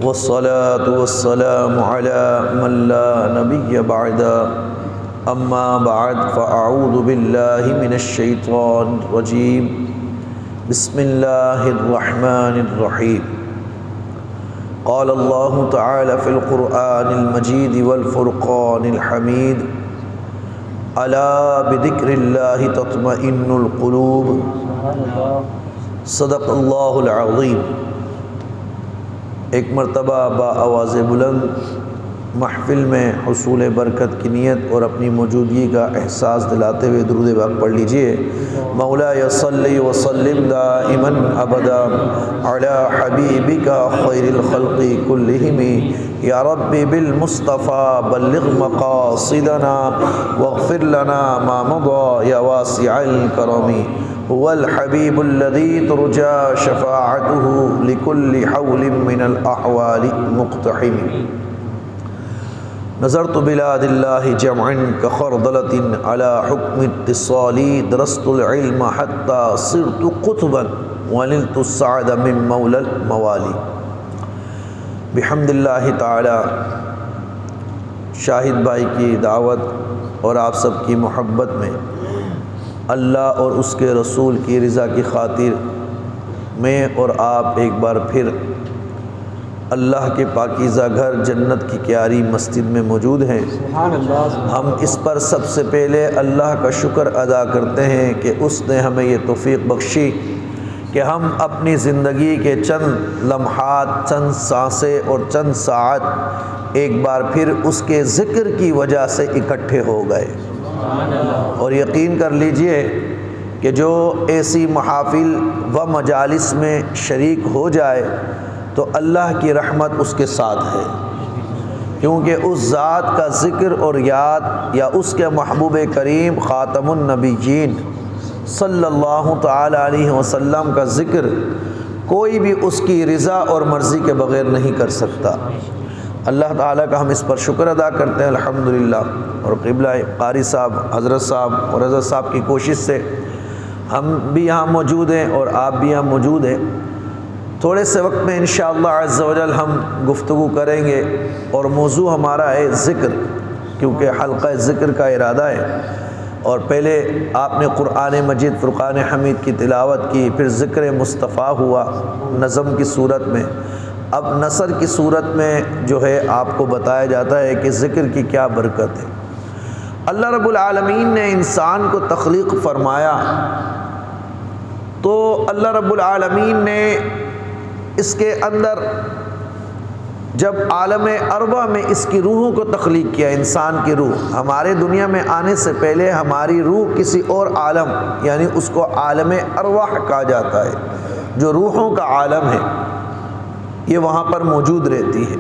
والصلاة والسلام على من لا نبي بعد أما بعد فأعوذ بالله من الشيطان الرجيم بسم الله الرحمن الرحيم قال الله تعالى في القرآن المجيد والفرقان الحميد ألا بذكر الله تطمئن القلوب صدق اللہ العظیم۔ ایک مرتبہ با آواز بلند محفل میں حصول برکت کی نیت اور اپنی موجودگی کا احساس دلاتے ہوئے درود پاک پڑھ لیجئے۔ مولاي صلی وسلم دائما ابدا علی حبیبک خیر الخلق کلہم یا رب بالمصطفى بلغ مقاصدنا واغفر لنا ما مضى یا واسع الکرم هو الحبیب الذي ترجى شفاعته لكل حول من الأحوال مقتحم نظرت بلاد الله جمعا كخردلة على حكم اتصالي درست العلم حتى صرت قطبا ونلت السعد من مولى الموالي بحمد اللہ تعالی۔ شاہد بھائی کی دعوت اور آپ سب کی محبت میں اللہ اور اس کے رسول کی رضا کی خاطر میں اور آپ ایک بار پھر اللہ کے پاکیزہ گھر جنت کی پیاری مسجد میں موجود ہیں۔ ہم اس پر سب سے پہلے اللہ کا شکر ادا کرتے ہیں کہ اس نے ہمیں یہ توفیق بخشی کہ ہم اپنی زندگی کے چند لمحات، چند سانسیں اور چند ساعت ایک بار پھر اس کے ذکر کی وجہ سے اکٹھے ہو گئے۔ اور یقین کر لیجئے کہ جو ایسی محافل و مجالس میں شریک ہو جائے تو اللہ کی رحمت اس کے ساتھ ہے، کیونکہ اس ذات کا ذکر اور یاد یا اس کے محبوب کریم خاتم النبیین صلی اللہ تعالی علیہ وسلم کا ذکر کوئی بھی اس کی رضا اور مرضی کے بغیر نہیں کر سکتا۔ اللہ تعالیٰ کا ہم اس پر شکر ادا کرتے ہیں الحمدللہ۔ اور قبلہ قاری صاحب، حضرت صاحب اور حضرت صاحب کی کوشش سے ہم بھی یہاں موجود ہیں اور آپ بھی یہاں موجود ہیں۔ تھوڑے سے وقت میں انشاءاللہ عز و جل ہم گفتگو کریں گے اور موضوع ہمارا ہے ذکر، کیونکہ حلقہ ذکر کا ارادہ ہے۔ اور پہلے آپ نے قرآن مجید فرقان حمید کی تلاوت کی، پھر ذکر مصطفیٰ ہوا نظم کی صورت میں، اب نثر کی صورت میں جو ہے آپ کو بتایا جاتا ہے کہ ذکر کی کیا برکت ہے۔ اللہ رب العالمین نے انسان کو تخلیق فرمایا تو اللہ رب العالمین نے اس کے اندر جب عالم ارواح میں اس کی روحوں کو تخلیق کیا، انسان کی روح ہمارے دنیا میں آنے سے پہلے ہماری روح کسی اور عالم یعنی اس کو عالم ارواح کہا جاتا ہے، جو روحوں کا عالم ہے، یہ وہاں پر موجود رہتی ہے۔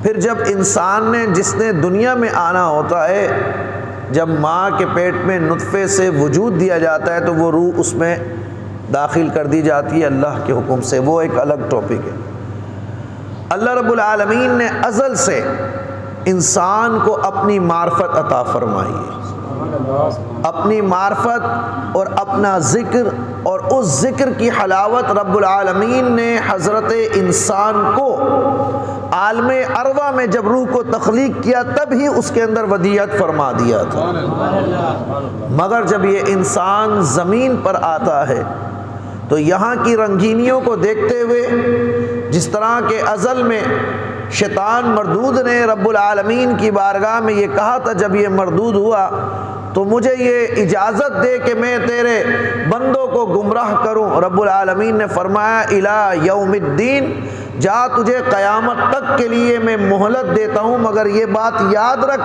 پھر جب انسان نے جس نے دنیا میں آنا ہوتا ہے، جب ماں کے پیٹ میں نطفے سے وجود دیا جاتا ہے تو وہ روح اس میں داخل کر دی جاتی ہے اللہ کے حکم سے، وہ ایک الگ ٹاپک ہے۔ اللہ رب العالمین نے ازل سے انسان کو اپنی معرفت عطا فرمائی ہے، اپنی معرفت اور اپنا ذکر، اور اس ذکر کی حلاوت رب العالمین نے حضرت انسان کو عالم ارواح میں جب روح کو تخلیق کیا تب ہی اس کے اندر ودیعت فرما دیا تھا۔ مگر جب یہ انسان زمین پر آتا ہے تو یہاں کی رنگینیوں کو دیکھتے ہوئے، جس طرح کہ ازل میں شیطان مردود نے رب العالمین کی بارگاہ میں یہ کہا تھا جب یہ مردود ہوا تو مجھے یہ اجازت دے کہ میں تیرے بندوں کو گمراہ کروں، رب العالمین نے فرمایا الی یوم الدین، جا تجھے قیامت تک کے لیے میں مہلت دیتا ہوں، مگر یہ بات یاد رکھ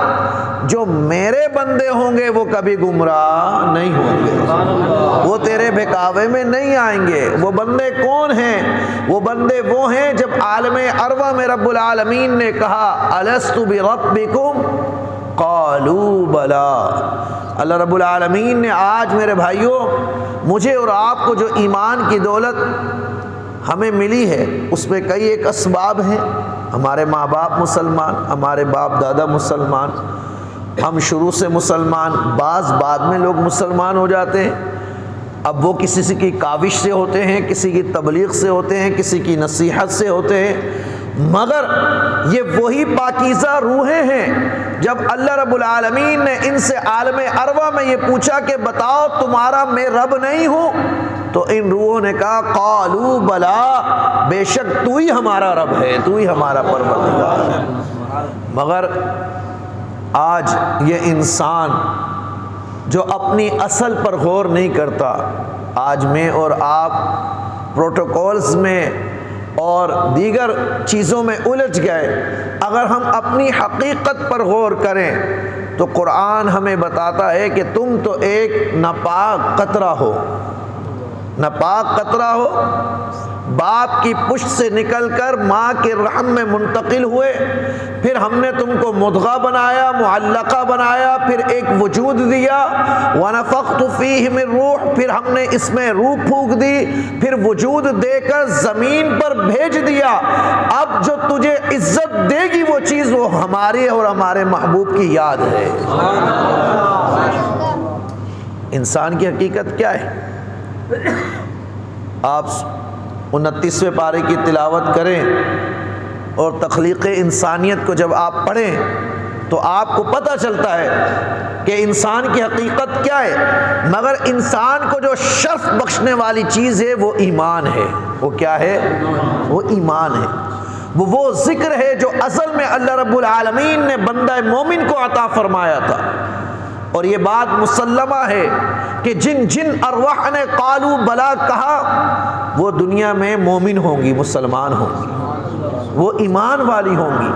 جو میرے بندے ہوں گے وہ کبھی گمراہ نہیں ہوں گے، وہ تیرے بہکاوے میں نہیں آئیں گے۔ وہ بندے کون ہیں؟ وہ بندے وہ ہیں جب عالم ارواح میں رب العالمین نے کہا الست بربکم قالوا بلا۔ اللہ رب العالمین نے آج میرے بھائیوں مجھے اور آپ کو جو ایمان کی دولت ہمیں ملی ہے اس میں کئی ایک اسباب ہیں۔ ہمارے ماں باپ مسلمان، ہمارے باپ دادا مسلمان، ہم شروع سے مسلمان، بعض بعد میں لوگ مسلمان ہو جاتے ہیں۔ اب وہ کسی کی کاوش سے ہوتے ہیں، کسی کی تبلیغ سے ہوتے ہیں، کسی کی نصیحت سے ہوتے ہیں، مگر یہ وہی پاکیزہ روحیں ہیں جب اللہ رب العالمین نے ان سے عالم ارواح میں یہ پوچھا کہ بتاؤ تمہارا میں رب نہیں ہوں، تو ان روحوں نے کہا قالوا بلا، بے شک تو ہی ہمارا رب ہے، تو ہی ہمارا پروردگار ہے۔ مگر آج یہ انسان جو اپنی اصل پر غور نہیں کرتا، آج میں اور آپ پروٹوکولز میں اور دیگر چیزوں میں الجھ گئے۔ اگر ہم اپنی حقیقت پر غور کریں تو قرآن ہمیں بتاتا ہے کہ تم تو ایک ناپاک قطرہ ہو، ناپاک قطرہ ہو، باپ کی پشت سے نکل کر ماں کے رحم میں منتقل ہوئے، پھر ہم نے تم کو مضغہ بنایا، معلقہ بنایا، پھر ایک وجود دیا، وَنَفَخْتُ فِيهِ مِن روح، پھر ہم نے اس میں روح پھونک دی، پھر وجود دے کر زمین پر بھیج دیا۔ اب جو تجھے عزت دے گی وہ چیز وہ ہمارے اور ہمارے محبوب کی یاد ہے۔ انسان کی حقیقت کیا ہے؟ آپ 29ویں پارے کی تلاوت کریں اور تخلیق انسانیت کو جب آپ پڑھیں تو آپ کو پتہ چلتا ہے کہ انسان کی حقیقت کیا ہے۔ مگر انسان کو جو شرف بخشنے والی چیز ہے وہ ایمان ہے۔ وہ کیا ہے؟ وہ ایمان ہے۔ وہ ذکر ہے جو اصل میں اللہ رب العالمین نے بندہ مومن کو عطا فرمایا تھا۔ اور یہ بات مسلمہ ہے کہ جن جن ارواح نے قالوا بلا کہا وہ دنیا میں مومن ہوں گی، مسلمان ہوں گی، وہ ایمان والی ہوں گی،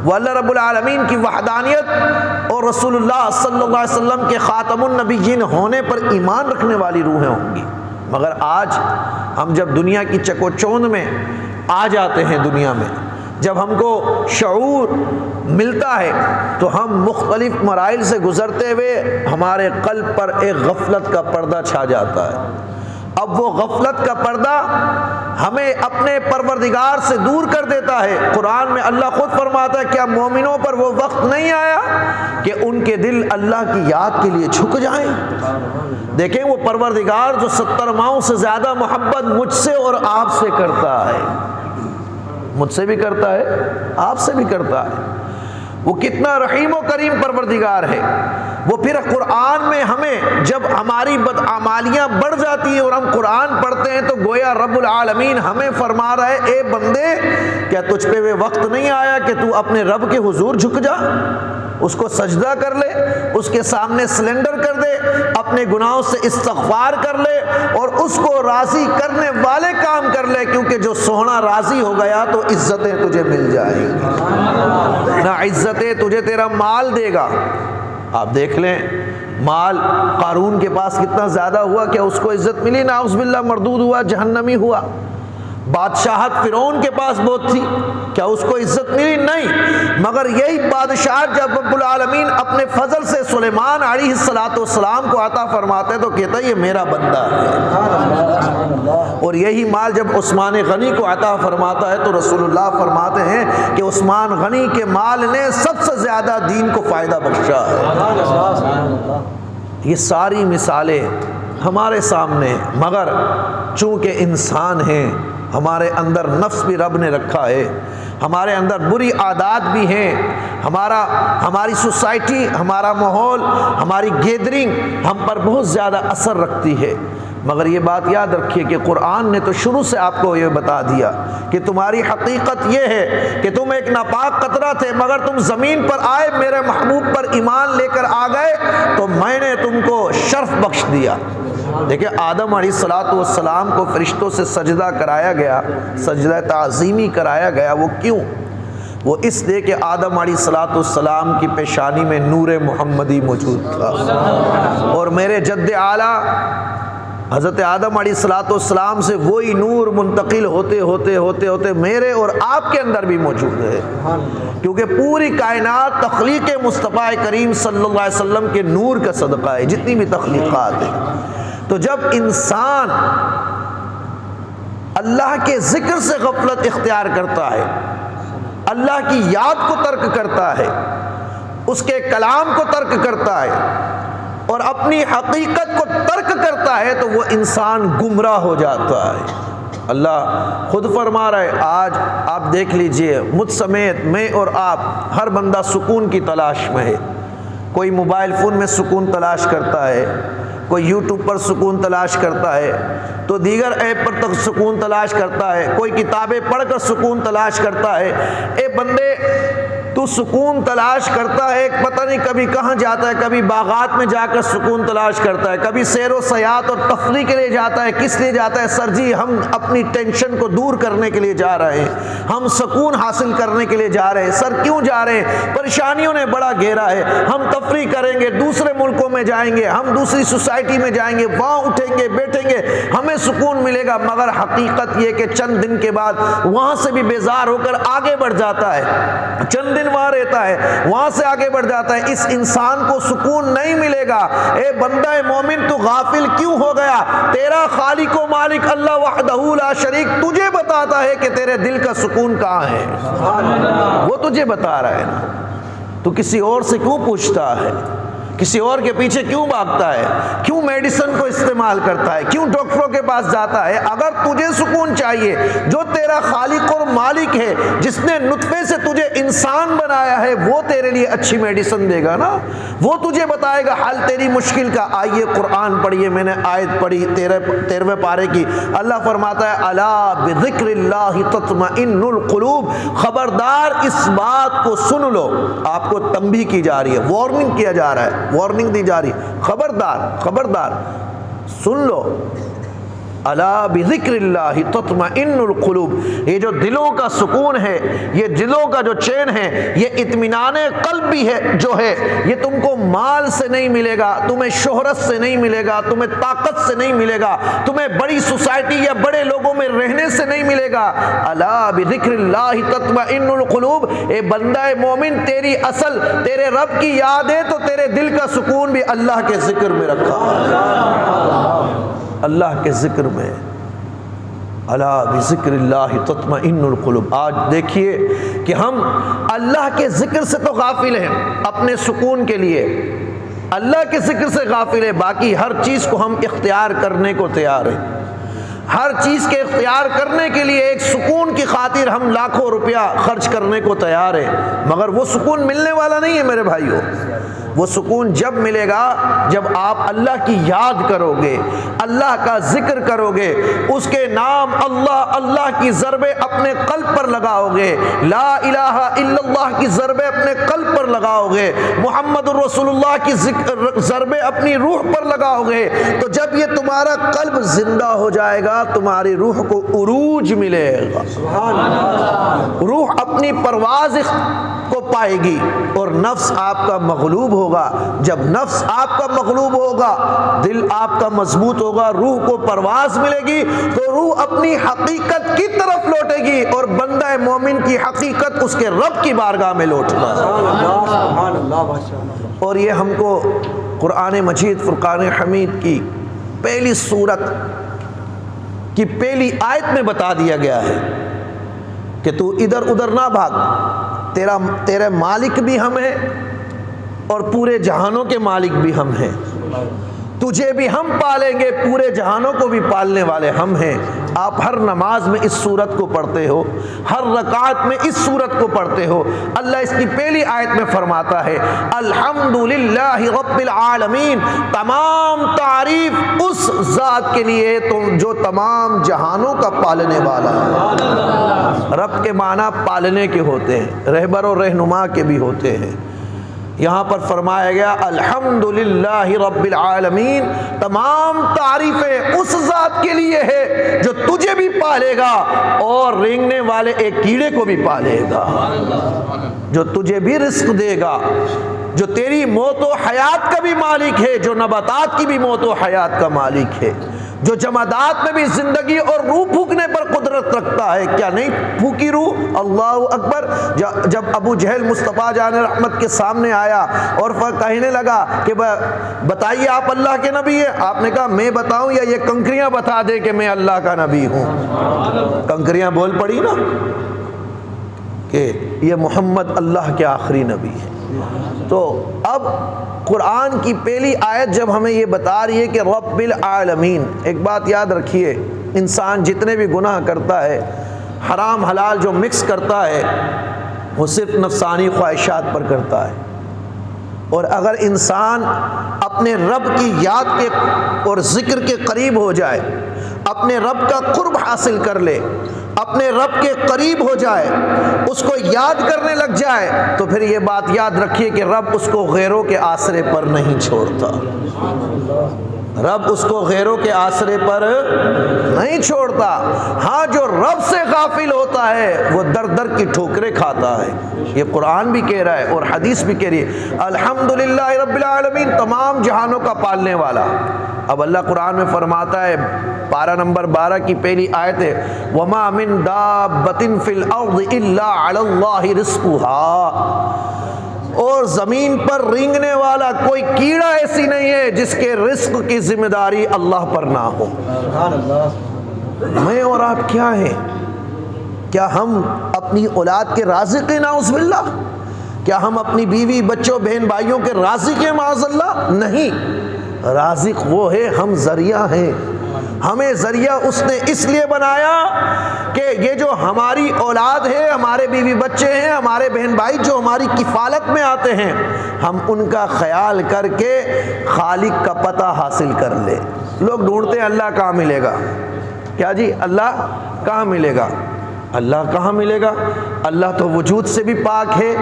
وہ اللہ رب العالمین کی وحدانیت اور رسول اللہ صلی اللہ علیہ وسلم کے خاتم النبیین ہونے پر ایمان رکھنے والی روحیں ہوں گی۔ مگر آج ہم جب دنیا کی چکوچوند میں آ جاتے ہیں، دنیا میں جب ہم کو شعور ملتا ہے تو ہم مختلف مراحل سے گزرتے ہوئے ہمارے قلب پر ایک غفلت کا پردہ چھا جاتا ہے۔ اب وہ غفلت کا پردہ ہمیں اپنے پروردگار سے دور کر دیتا ہے۔ قرآن میں اللہ خود فرماتا ہے کیا مومنوں پر وہ وقت نہیں آیا کہ ان کے دل اللہ کی یاد کے لیے جھک جائیں؟ دیکھیں وہ پروردگار جو 70 ماؤں سے زیادہ محبت مجھ سے اور آپ سے کرتا ہے، مجھ سے بھی کرتا ہے، آپ سے بھی کرتا ہے، وہ کتنا رحیم و کریم پروردگار ہے۔ وہ پھر قرآن میں ہمیں جب ہماری بدعمالیاں بڑھ جاتی ہیں اور ہم قرآن پڑھتے ہیں تو گویا رب العالمین ہمیں فرما رہا ہے اے بندے کیا تجھ پہ وہ وقت نہیں آیا کہ تو اپنے رب کے حضور جھک جا، اس کو سجدہ کر لے، اس کے سامنے سلنڈر کر دے، اپنے گناہوں سے استغفار کر لے اور اس کو راضی کرنے والے کام کر لے، کیونکہ جو سونا راضی ہو گیا تو عزتیں تجھے مل جائیں گی، نہ عزتیں تجھے تیرا مال دے گا۔ آپ دیکھ لیں مال قارون کے پاس کتنا زیادہ ہوا، کیا اس کو عزت ملی؟ نعوذ باللہ مردود ہوا، جہنمی ہوا۔ بادشاہت فرعون کے پاس بہت تھی، کیا اس کو عزت ملی؟ نہیں۔ مگر یہی بادشاہت جب رب العالمین اپنے فضل سے سلیمان علیہ السلام کو عطا فرماتے ہیں تو کہتا ہے یہ میرا بندہ ہے۔ اور یہی مال جب عثمان غنی کو عطا فرماتا ہے تو رسول اللہ فرماتے ہیں کہ عثمان غنی کے مال نے سب سے زیادہ دین کو فائدہ بخشا ہے۔ یہ ساری مثالیں ہمارے سامنے ہیں، مگر چونکہ انسان ہیں، ہمارے اندر نفس بھی رب نے رکھا ہے، ہمارے اندر بری عادات بھی ہیں، ہماری سوسائٹی، ہمارا ماحول، ہماری گیدرنگ ہم پر بہت زیادہ اثر رکھتی ہے۔ مگر یہ بات یاد رکھیے کہ قرآن نے تو شروع سے آپ کو یہ بتا دیا کہ تمہاری حقیقت یہ ہے کہ تم ایک ناپاک قطرہ تھے، مگر تم زمین پر آئے، میرے محبوب پر ایمان لے کر آ گئے تو میں نے تم کو شرف بخش دیا۔ دیکھیں آدم علیہ السلام کو فرشتوں سے سجدہ کرایا گیا، سجدہ تعظیمی کرایا گیا، وہ کیوں؟ وہ اس لیے کہ آدم علیہ السلام کی پیشانی میں نور محمدی موجود تھا، اور میرے جد اعلیٰ حضرت آدم علیہ السلام سے وہی نور منتقل ہوتے ہوتے ہوتے ہوتے میرے اور آپ کے اندر بھی موجود ہے، کیونکہ پوری کائنات تخلیق مصطفیٰ کریم صلی اللہ علیہ وسلم کے نور کا صدقہ ہے، جتنی بھی تخلیقات ہیں۔ تو جب انسان اللہ کے ذکر سے غفلت اختیار کرتا ہے، اللہ کی یاد کو ترک کرتا ہے، اس کے کلام کو ترک کرتا ہے اور اپنی حقیقت کو ترک کرتا ہے تو وہ انسان گمراہ ہو جاتا ہے۔ اللہ خود فرما رہا ہے، آج آپ دیکھ لیجئے مجھ سمیت میں اور آپ ہر بندہ سکون کی تلاش میں ہے۔ کوئی موبائل فون میں سکون تلاش کرتا ہے، کوئی یوٹیوب پر سکون تلاش کرتا ہے، تو دیگر ایپ پر تک سکون تلاش کرتا ہے، کوئی کتابیں پڑھ کر سکون تلاش کرتا ہے۔ اے بندے تو سکون تلاش کرتا ہے، پتہ نہیں کبھی کہاں جاتا ہے، کبھی باغات میں جا کر سکون تلاش کرتا ہے، کبھی سیر و سیاحت اور تفریح کے لیے جاتا ہے۔ کس لیے جاتا ہے؟ سر جی ہم اپنی ٹینشن کو دور کرنے کے لیے جا رہے ہیں، ہم سکون حاصل کرنے کے لیے جا رہے ہیں۔ سر کیوں جا رہے ہیں؟ پریشانیوں نے بڑا گھیرا ہے، ہم تفریح کریں گے، دوسرے ملکوں میں جائیں گے، ہم دوسری سوسائٹی میں جائیں گے، وہاں اٹھیں گے بیٹھیں گے، ہمیں سکون ملے گا۔ مگر حقیقت یہ کہ چند دن کے بعد وہاں سے بھی بیزار ہو کر آگے بڑھ جاتا ہے، چند دن وہاں رہتا ہے، وہاں سے آگے بڑھ جاتا ہے۔ اس انسان کو سکون نہیں ملے گا۔ اے بندہ مومن تو غافل کیوں ہو گیا؟ تیرا خالق و مالک اللہ وحدہ لا شریک تجھے بتاتا ہے کہ تیرے دل کا سکون کہاں ہے، وہ تجھے بتا رہا ہے نا۔ تو کسی اور سے کیوں پوچھتا ہے؟ کسی اور کے پیچھے کیوں بھاگتا ہے؟ کیوں میڈیسن کو استعمال کرتا ہے؟ کیوں ڈاکٹروں کے پاس جاتا ہے؟ اگر تجھے سکون چاہیے، جو تیرا خالق اور مالک ہے، جس نے نطفے سے تجھے انسان بنایا ہے، وہ تیرے لیے اچھی میڈیسن دے گا نا، وہ تجھے بتائے گا حل تیری مشکل کا۔ آئیے قرآن پڑھیے، میں نے آیت پڑھی 13ویں پارے کی۔ اللہ فرماتا ہے الا بذکر اللہ تطمئن القلوب، خبردار اس بات کو سن لو۔ آپ کو تنبیہ کی جا رہی ہے، وارننگ کیا جا رہا ہے، وارننگ دی جا رہی ہے، خبردار خبردار سن لو۔ الا بذکر اللہ تطمئن القلوب، یہ جو دلوں کا سکون ہے، یہ دلوں کا جو چین ہے، یہ اطمینان قلب بھی ہے جو ہے، یہ تم کو مال سے نہیں ملے گا، تمہیں شہرت سے نہیں ملے گا، تمہیں طاقت سے نہیں ملے گا، تمہیں بڑی سوسائٹی یا بڑے لوگوں میں رہنے سے نہیں ملے گا۔ الا بذکر اللہ تطمئن القلوب، اے بندہ مومن تیری اصل تیرے رب کی یاد ہے تو تیرے دل کا سکون بھی اللہ کے ذکر میں رکھا ہے، اللہ کے ذکر میں۔ الا بذکر اللہ تطمئن القلوب۔ آج دیکھیے کہ ہم اللہ کے ذکر سے تو غافل ہیں، اپنے سکون کے لیے اللہ کے ذکر سے غافل ہیں، باقی ہر چیز کو ہم اختیار کرنے کو تیار ہیں، ہر چیز کے اختیار کرنے کے لیے ایک سکون کی خاطر ہم لاکھوں روپیہ خرچ کرنے کو تیار ہیں، مگر وہ سکون ملنے والا نہیں ہے میرے بھائیوں۔ وہ سکون جب ملے گا جب آپ اللہ کی یاد کرو گے، اللہ کا ذکر کرو گے، اس کے نام اللہ اللہ کی ضربیں اپنے قلب پر لگاؤ گے، لا الہ الا اللہ کی ضربیں اپنے قلب پر لگاؤ گے، محمد الرسول اللہ کی ضربیں اپنی روح پر لگاؤ گے، تو جب یہ تمہارا قلب زندہ ہو جائے گا تمہاری روح کو عروج ملے گا، روح اپنی پرواز کو پائے گی اور نفس آپ کا مغلوب ہوگا۔ جب نفس آپ کا مغلوب ہوگا، دل آپ کا مضبوط ہوگا، روح کو پرواز ملے گی، تو روح اپنی حقیقت کی طرف لوٹے گی اور بندہ مومن کی حقیقت اس کے رب کی بارگاہ میں لوٹے گا۔ اور یہ ہم کو قرآن مجید فرقان حمید کی پہلی سورت کی پہلی آیت میں بتا دیا گیا ہے کہ تو ادھر ادھر نہ بھاگ، تیرے مالک بھی ہم ہیں اور پورے جہانوں کے مالک بھی ہم ہیں، تجھے بھی ہم پالیں گے، پورے جہانوں کو بھی پالنے والے ہم ہیں۔ آپ ہر نماز میں اس سورت کو پڑھتے ہو، ہر رکعت میں اس سورت کو پڑھتے ہو۔ اللہ اس کی پہلی آیت میں فرماتا ہے الحمدللہ رب العالمین، تمام تعریف اس ذات کے لیے جو تمام جہانوں کا پالنے والا ہے۔ رب کے معنی پالنے کے ہوتے ہیں، رہبر و رہنما کے بھی ہوتے ہیں۔ یہاں پر فرمایا گیا الحمدللہ رب العالمین، تمام تعریفیں اس ذات کے لیے ہے جو تجھے بھی پالے گا اور رینگنے والے ایک کیڑے کو بھی پالے گا، جو تجھے بھی رزق دے گا، جو تیری موت و حیات کا بھی مالک ہے، جو نباتات کی بھی موت و حیات کا مالک ہے، جو جمادات میں بھی زندگی اور روح پھونکنے پر قدرت رکھتا ہے۔ کیا نہیں پھونکی روح؟ اللہ اکبر۔ جب ابو جہل مصطفیٰ جان رحمت کے سامنے آیا اور کہنے لگا کہ بتائیے آپ اللہ کے نبی ہیں؟ آپ نے کہا میں بتاؤں یا یہ کنکریاں بتا دے کہ میں اللہ کا نبی ہوں؟ کنکریاں بول پڑی نا کہ یہ محمد اللہ کے آخری نبی ہے۔ تو اب قرآن کی پہلی آیت جب ہمیں یہ بتا رہی ہے کہ رب العالمین، ایک بات یاد رکھیے انسان جتنے بھی گناہ کرتا ہے، حرام حلال جو مکس کرتا ہے، وہ صرف نفسانی خواہشات پر کرتا ہے۔ اور اگر انسان اپنے رب کی یاد کے اور ذکر کے قریب ہو جائے، اپنے رب کا قرب حاصل کر لے، اپنے رب کے قریب ہو جائے، اس کو یاد کرنے لگ جائے، تو پھر یہ بات یاد رکھیے کہ رب اس کو غیروں کے آسرے پر نہیں چھوڑتا۔ رب اس کو غیروں کے آسرے پر نہیں چھوڑتا۔ ہاں، جو رب سے غافل ہوتا ہے وہ در در کی ٹھوکریں کھاتا ہے۔ یہ قرآن بھی کہہ رہا ہے اور حدیث بھی کہہ رہی ہے، الحمدللہ رب العالمین، تمام جہانوں کا پالنے والا۔ اب اللہ قرآن میں فرماتا ہے، پارہ نمبر 12 کی پہلی آیت ہے، وَمَا مِن دَابَّةٍ فِي الْأَرْضِ إِلَّا عَلَى اللَّهِ رِزْقُهَا، اور زمین پر رینگنے والا کوئی کیڑا ایسی نہیں ہے جس کے رزق کی ذمہ داری اللہ پر نہ ہو۔ میں اور آپ کیا ہیں؟ کیا ہم اپنی اولاد کے رازق ہیں نعوذ باللہ؟ کیا ہم اپنی بیوی بچوں بہن بھائیوں کے رازق ہیں معاذ اللہ؟ نہیں، رازق وہ ہے، ہم ذریعہ ہیں۔ ہمیں ذریعہ اس نے اس لیے بنایا کہ یہ جو ہماری اولاد ہے، ہمارے بیوی بچے ہیں، ہمارے بہن بھائی جو ہماری کفالت میں آتے ہیں، ہم ان کا خیال کر کے خالق کا پتہ حاصل کر لیں۔ لوگ ڈھونڈتے ہیں اللہ کہاں ملے گا، کیا جی اللہ کہاں ملے گا؟ اللہ کہاں ملے گا؟ اللہ تو وجود سے بھی پاک ہے،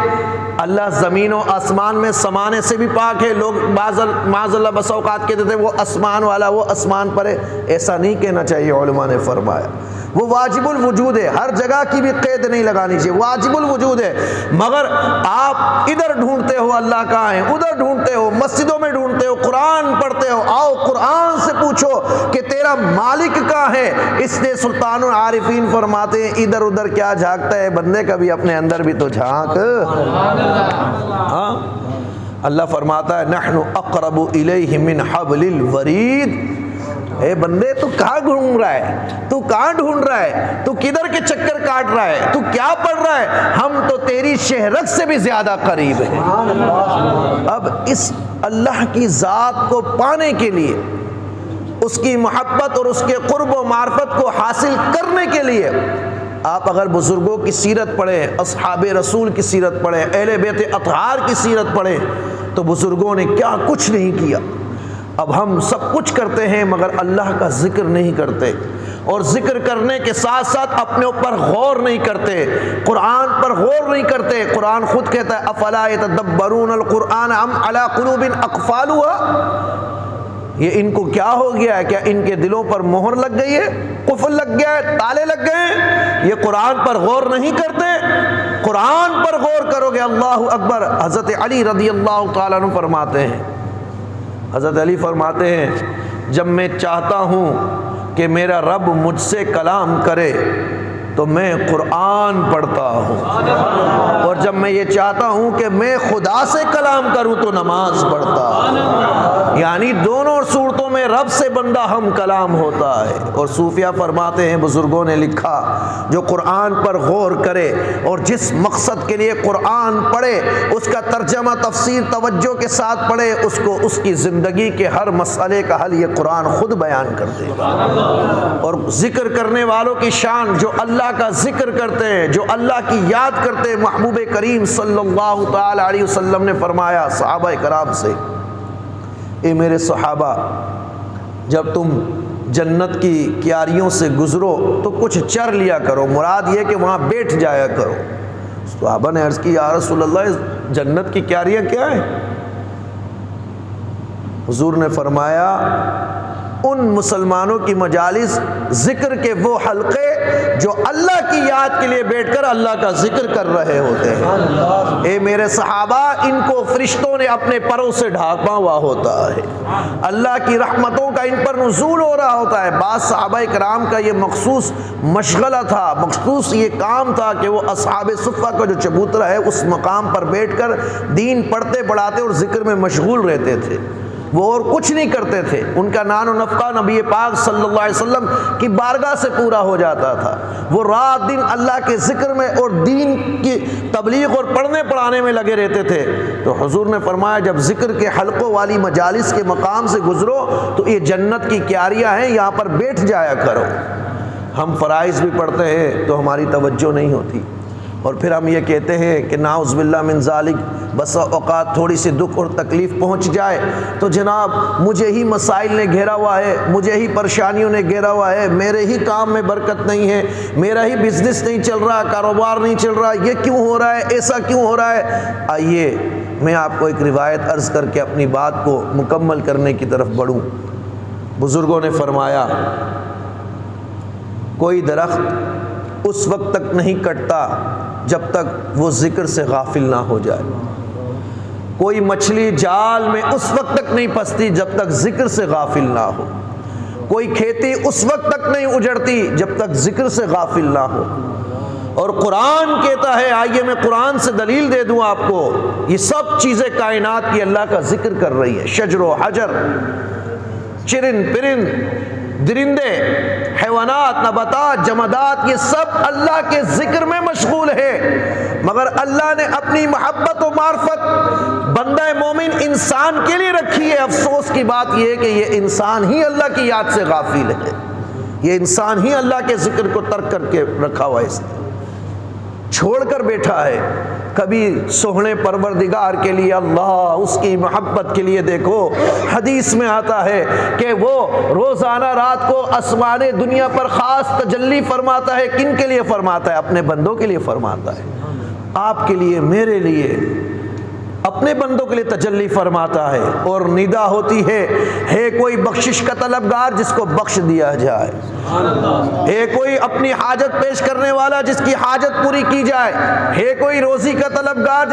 اللہ زمین و آسمان میں سمانے سے بھی پاک ہے۔ لوگ معاذ اللہ بس اوقات کہتے تھے وہ آسمان والا، وہ آسمان پر ہے، ایسا نہیں کہنا چاہیے۔ علماء نے فرمایا وہ واجب الوجود ہے، ہر جگہ کی بھی قید نہیں لگانی چاہیے، واجب الوجود ہے۔ مگر آپ ادھر ڈھونڈتے ہو اللہ کہاں ہے، ادھر ڈھونڈتے ہو، مسجدوں میں ڈھونڈتے ہو، قرآن پڑھتے ہو، آؤ قرآن سے پوچھو کہ تیرا مالک کہاں ہے۔ اس لیے سلطان العارفین فرماتے ہیں ادھر ادھر کیا جھانکتا ہے بندے، کبھی اپنے اندر بھی تو جھانک۔ ہاں، اللہ فرماتا ہے نحن اقرب الیہ من حبل الورید، اے بندے تو کہاں ڈھونڈ رہا ہے، تو کہاں ڈھونڈ رہا ہے، تو کدھر کے چکر کاٹ رہا ہے، تو کیا پڑھ رہا ہے، ہم تو تیری شہرت سے بھی زیادہ قریب ہیں۔ اب اس اللہ کی ذات کو پانے کے لیے، اس کی محبت اور اس کے قرب و معرفت کو حاصل کرنے کے لیے آپ اگر بزرگوں کی سیرت پڑھیں، اصحاب رسول کی سیرت پڑھیں، اہل بیت اطہار کی سیرت پڑھیں، تو بزرگوں نے کیا کچھ نہیں کیا۔ اب ہم سب کچھ کرتے ہیں مگر اللہ کا ذکر نہیں کرتے، اور ذکر کرنے کے ساتھ ساتھ اپنے اوپر غور نہیں کرتے، قرآن پر غور نہیں کرتے۔ قرآن خود کہتا ہے افلا یتدبرون القرآن ام علی قلوب اقفالها، یہ ان کو کیا ہو گیا ہے، کیا ان کے دلوں پر مہر لگ گئی ہے، قفل لگ گیا ہے، تالے لگ گئے ہیں، یہ قرآن پر غور نہیں کرتے۔ قرآن پر غور کرو گے، اللہ اکبر۔ حضرت علی رضی اللہ تعالیٰ عنہ فرماتے ہیں، حضرت علی فرماتے ہیں جب میں چاہتا ہوں کہ میرا رب مجھ سے کلام کرے تو میں قرآن پڑھتا ہوں، اور جب میں یہ چاہتا ہوں کہ میں خدا سے کلام کروں تو نماز پڑھتا ہوں۔ یعنی دونوں صورتوں میں رب سے بندہ ہم کلام ہوتا ہے۔ اور صوفیہ فرماتے ہیں، بزرگوں نے لکھا، جو قرآن پر غور کرے اور جس مقصد کے لیے قرآن پڑھے اس کا ترجمہ تفسیر توجہ کے ساتھ پڑھے، اس کو اس کی زندگی کے ہر مسئلے کا حل یہ قرآن خود بیان کر دے گا۔ اور ذکر کرنے والوں کی شان، جو اللہ کا ذکر کرتے ہیں، جو اللہ کی یاد کرتے ہیں، محبوب کریم صلی اللہ تعالی علیہ وسلم نے فرمایا صحابہ کرام سے، اے میرے صحابہ، جب تم جنت کی کیاریوں سے گزرو تو کچھ چر لیا کرو، مراد یہ کہ وہاں بیٹھ جایا کرو۔ صحابہ نے عرض کی یا رسول اللہ جنت کی کیاریاں کیا ہیں؟ حضور نے فرمایا ان مسلمانوں کی مجالس ذکر کے وہ حلقے جو اللہ کی یاد کے لیے بیٹھ کر اللہ کا ذکر کر رہے ہوتے ہیں۔ اے میرے صحابہ، ان کو فرشتوں نے اپنے پروں سے ڈھانپا ہوا ہوتا ہے، اللہ کی رحمتوں کا ان پر نزول ہو رہا ہوتا ہے۔ بعض صحابہ کرام کا یہ مخصوص مشغلہ تھا، مخصوص یہ کام تھا کہ وہ اصحاب صفہ کا جو چبوترا ہے اس مقام پر بیٹھ کر دین پڑھتے پڑھاتے اور ذکر میں مشغول رہتے تھے، وہ اور کچھ نہیں کرتے تھے۔ ان کا نان و نفقہ نبی پاک صلی اللہ علیہ وسلم کی بارگاہ سے پورا ہو جاتا تھا۔ وہ رات دن اللہ کے ذکر میں اور دین کی تبلیغ اور پڑھنے پڑھانے میں لگے رہتے تھے۔ تو حضور نے فرمایا جب ذکر کے حلقوں والی مجالس کے مقام سے گزرو تو یہ جنت کی کیاریاں ہیں، یہاں پر بیٹھ جایا کرو۔ ہم فرائض بھی پڑھتے ہیں تو ہماری توجہ نہیں ہوتی، اور پھر ہم یہ کہتے ہیں کہ نعوذ باللہ من ذالک، بس اوقات تھوڑی سی دکھ اور تکلیف پہنچ جائے تو جناب مجھے ہی مسائل نے گھیرا ہوا ہے، مجھے ہی پریشانیوں نے گھیرا ہوا ہے، میرے ہی کام میں برکت نہیں ہے، میرا ہی بزنس نہیں چل رہا، کاروبار نہیں چل رہا، یہ کیوں ہو رہا ہے، ایسا کیوں ہو رہا ہے۔ آئیے میں آپ کو ایک روایت عرض کر کے اپنی بات کو مکمل کرنے کی طرف بڑھوں۔ بزرگوں نے فرمایا کوئی درخت اس وقت تک نہیں کٹتا جب تک وہ ذکر سے غافل نہ ہو جائے، کوئی مچھلی جال میں اس وقت تک نہیں پھنستی جب تک ذکر سے غافل نہ ہو، کوئی کھیتی اس وقت تک نہیں اجڑتی جب تک ذکر سے غافل نہ ہو۔ اور قرآن کہتا ہے، آئیے میں قرآن سے دلیل دے دوں آپ کو، یہ سب چیزیں کائنات کی اللہ کا ذکر کر رہی ہے، شجر و حجر، چرند پرند، درندے، حیوانات، نباتات، جمادات، یہ سب اللہ کے ذکر میں مشغول ہے، مگر اللہ نے اپنی محبت و معرفت بندہ مومن انسان کے لیے رکھی ہے۔ افسوس کی بات یہ ہے کہ یہ انسان ہی اللہ کی یاد سے غافل ہے، یہ انسان ہی اللہ کے ذکر کو ترک کر کے رکھا ہوا ہے، اس نے چھوڑ کر بیٹھا ہے۔ کبھی سوہنے پروردگار کے لیے، اللہ اس کی محبت کے لیے دیکھو، حدیث میں آتا ہے کہ وہ روزانہ رات کو آسمان دنیا پر خاص تجلی فرماتا ہے۔ کن کے لیے فرماتا ہے؟ اپنے بندوں کے لیے فرماتا ہے، آپ کے لیے، میرے لیے، اپنے بندوں کے لیے تجلی فرماتا ہے، اور ندا ہوتی ہے کوئی بخشش کا طلبگار جس کو بخش دیا جائے، ہے کوئی اپنی حاجت پیش کرنے والا جس کی حاجت پوری کی جائے، ہے کوئی روزی کا طلبگار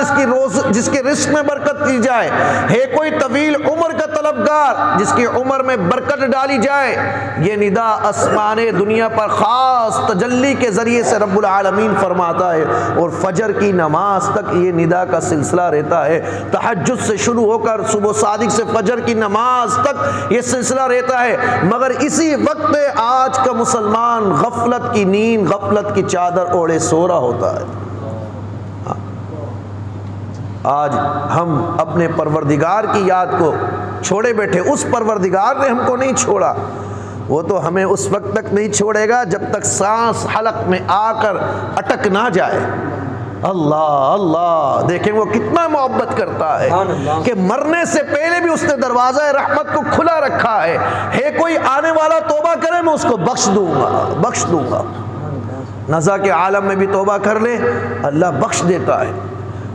جس کے رزق میں برکت کی جائے، ہے کوئی طویل عمر کا طلبگار جس کی عمر میں برکت ڈالی جائے۔ یہ ندا آسمان دنیا پر خاص تجلی کے ذریعے سے رب العالمین فرماتا ہے، اور فجر کی نماز تک یہ ندا کا سلسلہ رہتا ہے، تہجد سے شروع ہو کر صبح صادق سے فجر کی نماز تک یہ سلسلہ رہتا ہے۔ مگر اسی وقت پہ آج کا مسلمان غفلت کی نیند، غفلت کی چادر اوڑھے سو رہا ہوتا ہے۔ آج ہم اپنے پروردگار کی یاد کو چھوڑے بیٹھے، اس پروردگار نے ہم کو نہیں چھوڑا، وہ تو ہمیں اس وقت تک نہیں چھوڑے گا جب تک سانس حلق میں آ کر اٹک نہ جائے۔ اللہ اللہ، دیکھیں وہ کتنا محبت کرتا ہے کہ مرنے سے پہلے بھی اس نے دروازہ رحمت کو کھلا رکھا ہے کوئی آنے والا توبہ کرے میں اس کو بخش دوں گا۔ نزا کے عالم میں بھی توبہ کر لے اللہ بخش دیتا ہے۔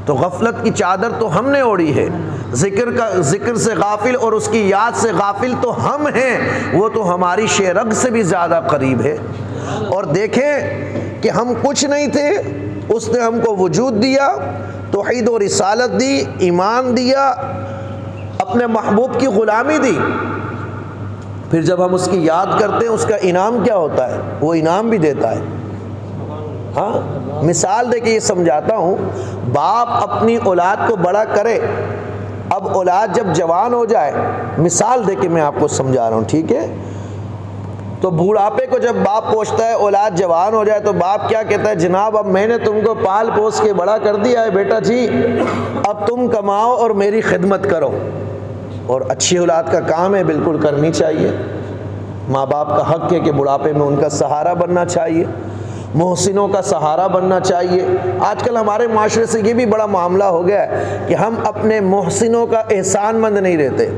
تو غفلت کی چادر تو ہم نے اوڑھی ہے، ذکر سے غافل اور اس کی یاد سے غافل تو ہم ہیں، وہ تو ہماری شیرگ سے بھی زیادہ قریب ہے۔ اور دیکھیں کہ ہم کچھ نہیں تھے، اس نے ہم کو وجود دیا، توحید و رسالت دی، ایمان دیا، اپنے محبوب کی غلامی دی۔ پھر جب ہم اس کی یاد کرتے ہیں اس کا انعام کیا ہوتا ہے؟ وہ انعام بھی دیتا ہے۔ ہاں، مثال دے کے یہ سمجھاتا ہوں، باپ اپنی اولاد کو بڑا کرے، اب اولاد جب جوان ہو جائے، مثال دے کے میں آپ کو سمجھا رہا ہوں، ٹھیک ہے؟ تو بوڑھاپے کو جب باپ پہنچتا ہے، اولاد جوان ہو جائے تو باپ کیا کہتا ہے؟ جناب اب میں نے تم کو پال پوس کے بڑا کر دیا ہے بیٹا جی، اب تم کماؤ اور میری خدمت کرو۔ اور اچھی اولاد کا کام ہے، بالکل کرنی چاہیے، ماں باپ کا حق ہے کہ بڑھاپے میں ان کا سہارا بننا چاہیے، محسنوں کا سہارا بننا چاہیے۔ آج کل ہمارے معاشرے سے یہ بھی بڑا معاملہ ہو گیا ہے کہ ہم اپنے محسنوں کا احسان مند نہیں رہتے،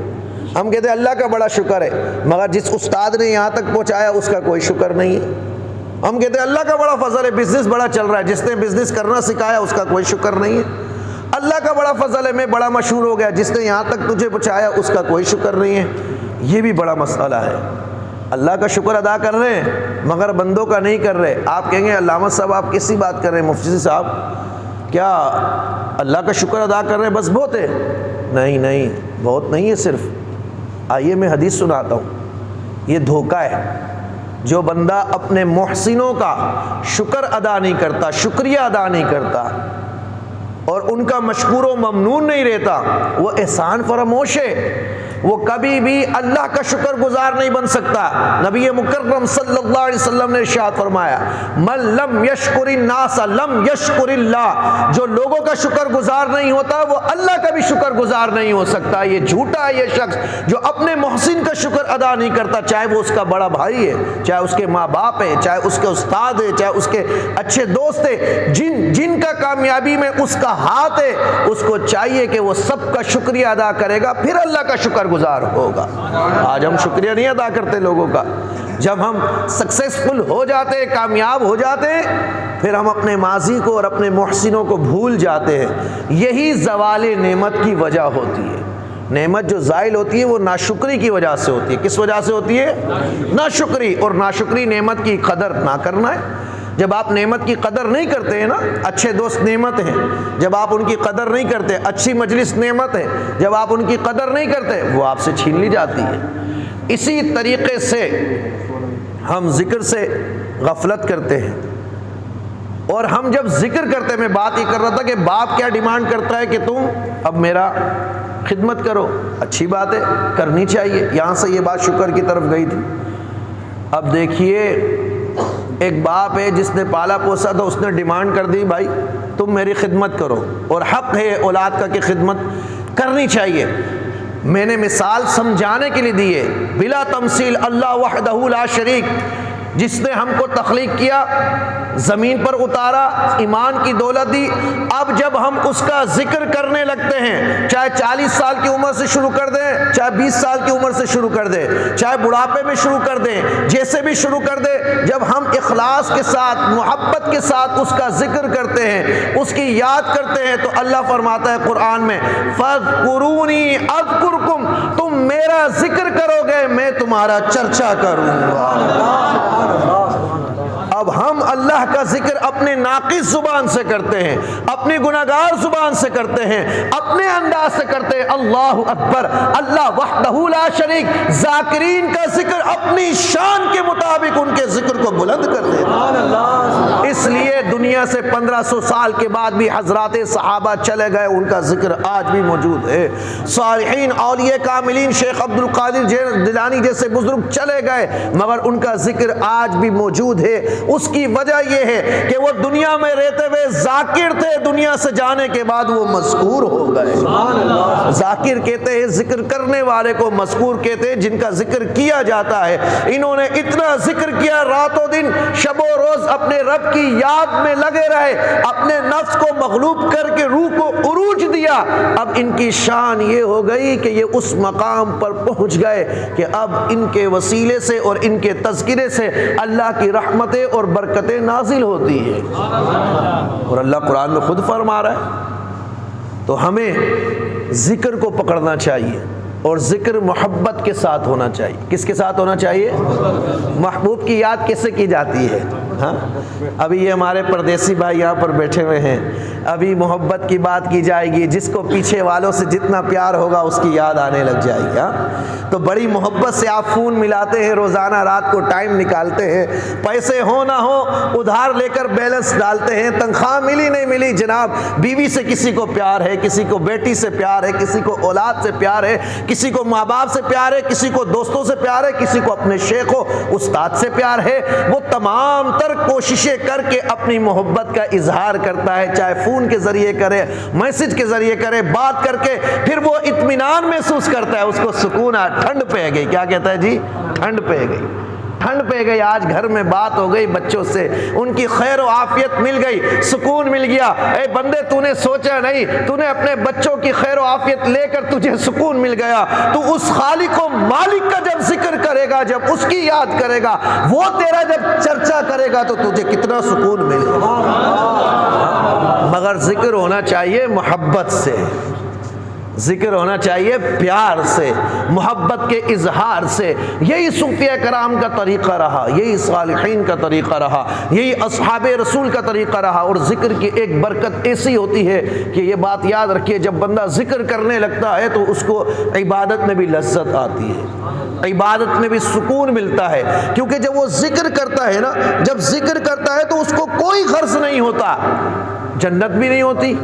ہم کہتے ہیں اللہ کا بڑا شکر ہے، مگر جس استاد نے یہاں تک پہنچایا اس کا کوئی شکر نہیں ہے۔ ہم کہتے ہیں اللہ کا بڑا فضل ہے، بزنس بڑا چل رہا ہے، جس نے بزنس کرنا سکھایا اس کا کوئی شکر نہیں ہے۔ اللہ کا بڑا فضل ہے، میں بڑا مشہور ہو گیا، جس نے یہاں تک تجھے پہنچایا اس کا کوئی شکر نہیں ہے۔ یہ بھی بڑا مسئلہ ہے، اللہ کا شکر ادا کر رہے ہیں مگر بندوں کا نہیں کر رہے۔ آپ کہیں گے علامہ صاحب آپ کیسی بات کر رہے ہیں، مفتی صاحب کیا اللہ کا شکر ادا کر رہے ہیں بس بہت ہے؟ نہیں، بہت نہیں ہے صرف۔ آئیے میں حدیث سناتا ہوں، یہ دھوکہ ہے۔ جو بندہ اپنے محسنوں کا شکر ادا نہیں کرتا، شکریہ ادا نہیں کرتا، اور ان کا مشکور و ممنون نہیں رہتا، وہ احسان فراموش ہے۔ وہ کبھی بھی اللہ کا شکر گزار نہیں بن سکتا۔ نبی مکرم صلی اللہ علیہ وسلم نے ارشاد فرمایا من لم یشکر الناس لم یشکر اللہ، جو لوگوں کا شکر گزار نہیں ہوتا وہ اللہ کا بھی شکر گزار نہیں ہو سکتا۔ یہ جھوٹا ہے یہ شخص جو اپنے محسن کا شکر ادا نہیں کرتا، چاہے وہ اس کا بڑا بھائی ہے، چاہے اس کے ماں باپ ہے، چاہے اس کے استاد ہے، چاہے اس کے اچھے دوست ہے، جن کا کامیابی میں اس کا ہاتھ ہے، اس کو چاہیے کہ وہ سب کا شکریہ ادا کرے گا، پھر اللہ کا شکر گزار ہوگا۔ آج ہم شکریہ نہیں ادا کرتے لوگوں کا۔ جب ہم سکسیسفل ہو جاتے ہیں، کامیاب ہو جاتے ہیں، پھر ہم اپنے ماضی کو اور اپنے محسنوں کو بھول جاتے ہیں۔ یہی زوال نعمت کی وجہ ہوتی ہے۔ نعمت جو زائل ہوتی ہے وہ ناشکری کی وجہ سے ہوتی ہے۔ کس وجہ سے ہوتی ہے؟ ناشکری۔ اور ناشکری نعمت کی قدر نہ کرنا ہے۔ جب آپ نعمت کی قدر نہیں کرتے ہیں نا، اچھے دوست نعمت ہیں، جب آپ ان کی قدر نہیں کرتے، اچھی مجلس نعمت ہے، جب آپ ان کی قدر نہیں کرتے وہ آپ سے چھین لی جاتی ہے۔ اسی طریقے سے ہم ذکر سے غفلت کرتے ہیں، اور ہم جب ذکر کرتے ہیں، میں بات یہ کر رہا تھا کہ باپ کیا ڈیمانڈ کرتا ہے کہ تم اب میرا خدمت کرو، اچھی بات ہے، کرنی چاہیے، یہاں سے یہ بات شکر کی طرف گئی تھی۔ اب دیکھیے ایک باپ ہے جس نے پالا پوسا تھا، اس نے ڈیمانڈ کر دی بھائی تم میری خدمت کرو، اور حق ہے اولاد کا کہ خدمت کرنی چاہیے۔ میں نے مثال سمجھانے کے لیے دی ہے، بلا تمثیل، اللہ وحدہ لا شریک، جس نے ہم کو تخلیق کیا، زمین پر اتارا، ایمان کی دولت دی، اب جب ہم اس کا ذکر کرنے لگتے ہیں، چاہے 40 سال کی عمر سے شروع کر دیں، چاہے 20 سال کی عمر سے شروع کر دیں، چاہے بڑھاپے میں شروع کر دیں، جیسے بھی شروع کر دیں، جب ہم اخلاص کے ساتھ، محبت کے ساتھ اس کا ذکر کرتے ہیں، اس کی یاد کرتے ہیں، تو اللہ فرماتا ہے قرآن میں فَاذْكُرُونِي أَذْكُرْكُمْ، تم میرا ذکر کرو گے میں تمہارا چرچا کروں گا۔ اب ہم اللہ کا ذکر اپنے ناقص زبان سے کرتے ہیں، اپنی گناہگار زبان سے کرتے ہیں، اپنے انداز سے کرتے ہیں، اللہ اکبر، اللہ وحدہ لا شریک، ذاکرین کا ذکر اپنی شان کے مطابق ان کے ذکر کو بلند کر دیتا۔ اس لیے دنیا سے 1500 سال کے بعد بھی حضرات صحابہ چلے گئے، ان کا ذکر آج بھی موجود ہے۔ صالحین، اولیاء کاملین، شیخ عبد القادر جیلانی جیسے بزرگ چلے گئے، مگر ان کا ذکر آج بھی موجود ہے۔ اس کی وجہ یہ ہے کہ وہ دنیا میں رہتے ہوئے ذاکر تھے، دنیا سے جانے کے بعد وہ مذکور ہو گئے۔ ذاکر کہتے ہیں ذکر کرنے والے کو، مذکور کہتے ہیں جن کا ذکر کیا جاتا ہے۔ انہوں نے اتنا ذکر کیا، رات و دن، شب و روز اپنے رب کی یاد میں لگے رہے، اپنے نفس کو مغلوب کر کے روح کو عروج دیا۔ اب ان کی شان یہ ہو گئی کہ یہ اس مقام پر پہنچ گئے کہ اب ان کے وسیلے سے اور ان کے تذکرے سے اللہ کی رحمتیں اور برکتیں نازل ہوتی ہیں، اور اللہ قرآن میں خود فرما رہا ہے۔ تو ہمیں ذکر کو پکڑنا چاہیے، اور ذکر محبت کے ساتھ ہونا چاہیے۔ کس کے ساتھ ہونا چاہیے؟ محبوب کی یاد کیسے کی جاتی ہے؟ ہاں، ابھی یہ ہمارے پردیسی بھائی یہاں پر بیٹھے ہوئے ہیں، ابھی محبت کی بات کی جائے گی، جس کو پیچھے والوں سے جتنا پیار ہوگا اس کی یاد آنے لگ جائے گی۔ ہاں، تو بڑی محبت سے آپ فون ملاتے ہیں، روزانہ رات کو ٹائم نکالتے ہیں، پیسے ہو نہ ہو ادھار لے کر بیلنس ڈالتے ہیں، تنخواہ ملی نہیں ملی جناب، بیوی سے کسی کو پیار ہے، کسی کو بیٹی سے پیار ہے، کسی کو اولاد سے پیار ہے، کسی کو ماں باپ سے پیار ہے، کسی کو دوستوں سے پیار ہے، کسی کو اپنے شیخ و استاد سے پیار ہے۔ وہ تمام تر کوششیں کر کے اپنی محبت کا اظہار کرتا ہے، چاہے فون کے ذریعے کرے، میسج کے ذریعے کرے، بات کر کے، پھر وہ اطمینان محسوس کرتا ہے، اس کو سکون آ، ٹھنڈ پہ گئی، کیا کہتا ہے جی؟ ٹھنڈ پہ گئی، ٹھنڈ پہ گئی، آج گھر میں بات ہو گئی بچوں سے، ان کی خیر و عافیت مل گئی، سکون مل گیا۔ اے بندے، تو نے سوچا نہیں، تو نے اپنے بچوں کی خیر و عافیت لے کر تجھے سکون مل گیا، تو اس خالق و مالک کا جب ذکر کرے گا، جب اس کی یاد کرے گا، وہ تیرا جب چرچا کرے گا تو تجھے کتنا سکون ملے گا۔ مگر ذکر ہونا چاہیے محبت سے، ذکر ہونا چاہیے پیار سے، محبت کے اظہار سے۔ یہی صوفیہ کرام کا طریقہ رہا، یہی صالحین کا طریقہ رہا، یہی اصحاب رسول کا طریقہ رہا۔ اور ذکر کی ایک برکت ایسی ہوتی ہے کہ یہ بات یاد رکھیے، جب بندہ ذکر کرنے لگتا ہے تو اس کو عبادت میں بھی لذت آتی ہے، عبادت میں بھی سکون ملتا ہے، کیونکہ جب وہ ذکر کرتا ہے نا، جب ذکر کرتا ہے تو اس کو کوئی غرض نہیں ہوتا، جنت بھی نہیں ہوتی۔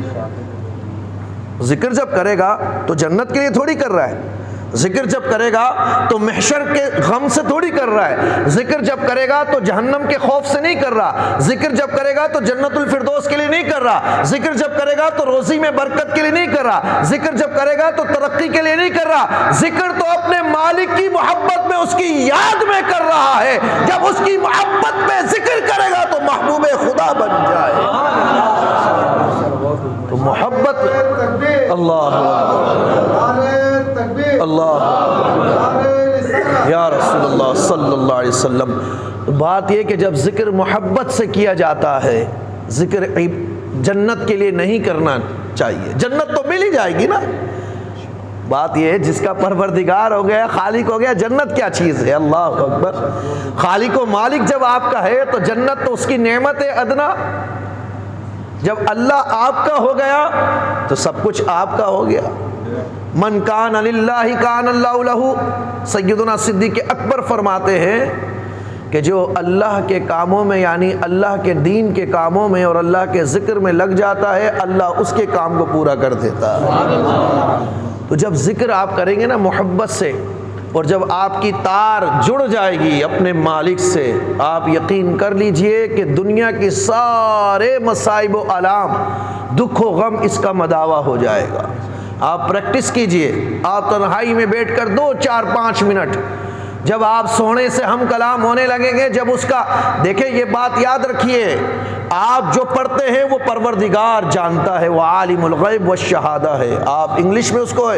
ذکر جب کرے گا تو جنت کے لیے تھوڑی کر رہا ہے، ذکر جب کرے گا تو محشر کے غم سے تھوڑی کر رہا ہے، ذکر جب کرے گا تو جہنم کے خوف سے نہیں کر رہا، ذکر جب کرے گا تو جنت الفردوس کے لیے نہیں کر رہا، ذکر جب کرے گا تو روزی میں برکت کے لیے نہیں کر رہا، ذکر جب کرے گا تو ترقی کے لیے نہیں کر رہا، ذکر تو اپنے مالک کی محبت میں اس کی یاد میں کر رہا ہے۔ جب اس کی محبت میں ذکر کرے گا تو محبوب خدا بن جائے۔ تو محبت اللہ اللہ یا رسول اللہ صلی اللہ علیہ وسلم۔ بات یہ کہ جب ذکر محبت سے کیا جاتا ہے، ذکر جنت کے لیے نہیں کرنا چاہیے، جنت تو مل ہی جائے گی نا۔ بات یہ ہے جس کا پروردگار ہو گیا، خالق ہو گیا، جنت کیا چیز ہے؟ اللہ اکبر۔ خالق و مالک جب آپ کا ہے تو جنت تو اس کی نعمت ہے ادنا۔ جب اللہ آپ کا ہو گیا تو سب کچھ آپ کا ہو گیا۔ من کان للہ کان اللہ لہ۔ سیدنا صدیق اکبر فرماتے ہیں کہ جو اللہ کے کاموں میں یعنی اللہ کے دین کے کاموں میں اور اللہ کے ذکر میں لگ جاتا ہے، اللہ اس کے کام کو پورا کر دیتا ہے۔ تو جب ذکر آپ کریں گے نا محبت سے، اور جب آپ کی تار جڑ جائے گی اپنے مالک سے، آپ یقین کر لیجئے کہ دنیا کی سارے مصائب و آلام، دکھ و غم اس کا مداوا ہو جائے گا۔ آپ پریکٹس کیجئے، آپ تنہائی میں بیٹھ کر 2-4-5 منٹ، جب آپ سونے سے ہم کلام ہونے لگیں گے، جب اس کا دیکھیں یہ بات یاد رکھیے، آپ جو پڑھتے ہیں وہ پروردگار جانتا ہے، وہ عالم الغیب والشہادہ ہے۔ آپ انگلش میں اس کو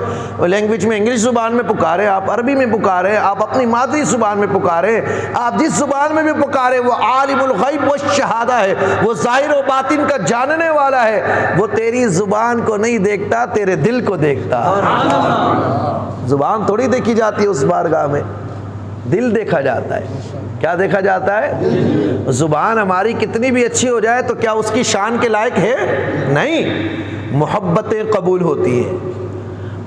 لینگویج میں انگلش زبان میں پکارے، آپ عربی میں پکارے، آپ اپنی مادری زبان میں پکارے، آپ جس زبان میں بھی پکارے، وہ عالم الغیب والشہادہ ہے، وہ ظاہر و باطن کا جاننے والا ہے۔ وہ تیری زبان کو نہیں دیکھتا، تیرے دل کو دیکھتا۔ زبان تھوڑی دیکھی جاتی ہے اس بارگاہ میں، دل دیکھا جاتا ہے۔ کیا دیکھا جاتا ہے؟ زبان ہماری کتنی بھی اچھی ہو جائے تو کیا اس کی شان کے لائق ہے؟ نہیں۔ محبتیں قبول ہوتی ہیں